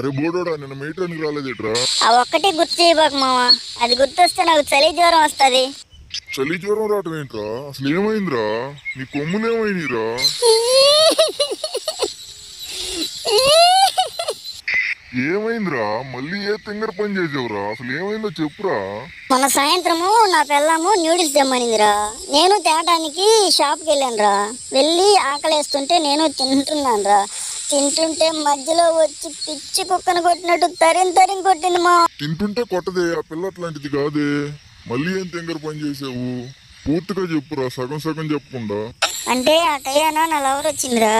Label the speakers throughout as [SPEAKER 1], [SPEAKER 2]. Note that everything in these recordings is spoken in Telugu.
[SPEAKER 1] అరే బోడోడా నిన్న మీటర్కి రాలేదేట్రా?
[SPEAKER 2] ఆ ఒక్కటే గుర్తు చేయబాకు మామ, అది గుర్తొస్తే నాకు చలి జ్వరం వస్తుంది.
[SPEAKER 1] చలి జ్వరం రావటం ఏంట్రా? అసలు ఏమైందిరా? నీ కొమ్ములు ఏమైనరా? ఏమైందిరా? మళ్ళీ ఏ తింగర పని చేసావురా? అసలు ఏమైందో చెప్పురా.
[SPEAKER 2] మొన్న సాయంత్రము నా పిల్లము న్యూడిల్స్ తెమ్మనిందిరా. నేను తేడానికి షాప్కి వెళ్ళానురా. వెళ్ళి ఆకలేస్తుంటే నేను తింటున్నాను రా. తింటుంటే మధ్యలో వచ్చి పిచ్చి కుక్కను కొట్టినట్టు తరిం కొట్టింది మా.
[SPEAKER 1] తింటుంటే కొట్టదే, ఆ పిల్ల అట్లాంటిది కాదే. మళ్ళీ ఏం తింగర పని చేసావు? పూర్తిగా చెప్పురా, సగం సగం చెప్పకుండా.
[SPEAKER 2] అంటే ఆ టయానా నా లవర్ వచ్చిందిరా.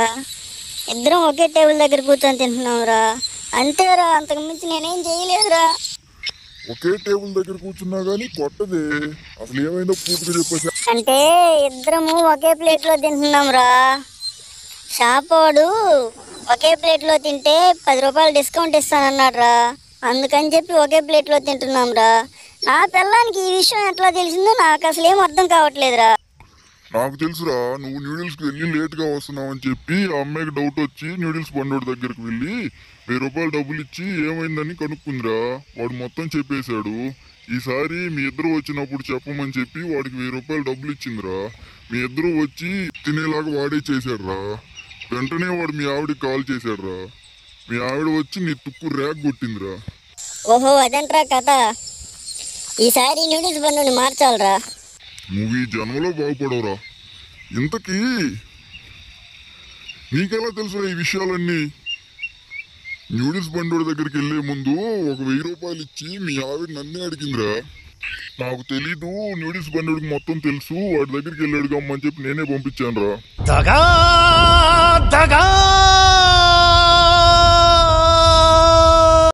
[SPEAKER 2] ఇద్దరం ఒకే టేబుల్ దగ్గర కూర్చొని తింటున్నావురా. అంతేరా, అంతకు మించి నేనేం చేయలేదురా.
[SPEAKER 1] ఒకే టేబుల్ దగ్గర కూర్చున్నా గానీ కొట్టదే. అసలు ఏమైందో పూర్తిగా చెప్పేసా.
[SPEAKER 2] అంటే ఇద్దరము ఒకే ప్లేట్లో తింటున్నాంరా. షాప్ వాడు ఒకే ప్లేట్లో తింటే 10 రూపాయలు డిస్కౌంట్ ఇస్తానన్నాడు రా. అందుకని చెప్పి ఒకే ప్లేట్లో తింటున్నాంరా. నా పిల్లానికి ఈ విషయం ఎట్లా తెలిసిందో నాకు అసలు ఏం అర్థం కావట్లేదురా.
[SPEAKER 1] నాకు తెలుసురా, నువ్వు న్యూడిల్స్కి వెళ్ళి లేట్గా వస్తున్నావు అని చెప్పి ఆ అమ్మాయికి డౌట్ వచ్చి న్యూడిల్స్ బండోడి దగ్గరికి వెళ్ళి 1000 రూపాయలు డబ్బులు ఇచ్చి ఏమైందని కనుక్కుందిరా. వాడు మొత్తం చెప్పేశాడు. ఈసారి మీ ఇద్దరు వచ్చినప్పుడు చెప్పమని చెప్పి వాడికి 1000 రూపాయలు డబ్బులు ఇచ్చిందిరా. మీ ఇద్దరు వచ్చి తినేలాగా వాడే చేశాడురా. వెంటనే వాడు మీ ఆవిడకి కాల్ చేశాడురా. మీ ఆవిడ వచ్చి నీ తుక్కు ర్యాక్ కొట్టిందిరా.
[SPEAKER 2] ఓహో అదంట్రా కథ. ఈసారి న్యూడిల్స్ బండి మార్చాలరా.
[SPEAKER 1] నువ్వు ఈ జన్మలో బాగుపడవురా. ఇంతకీ నీకెలా తెలుసురా ఈ విషయాలన్నీ? న్యూడిల్స్ బండోడి దగ్గరికి వెళ్లే ముందు ఒక 1000 రూపాయలు ఇచ్చి మీ ఆవిడ నన్నే అడిగిందిరా. నాకు తెలీదు, న్యూడిల్స్ బండోడికి మొత్తం తెలుసు, వాడి దగ్గరికి వెళ్ళాడు గమ్మని చెప్పి నేనే పంపించాను రా.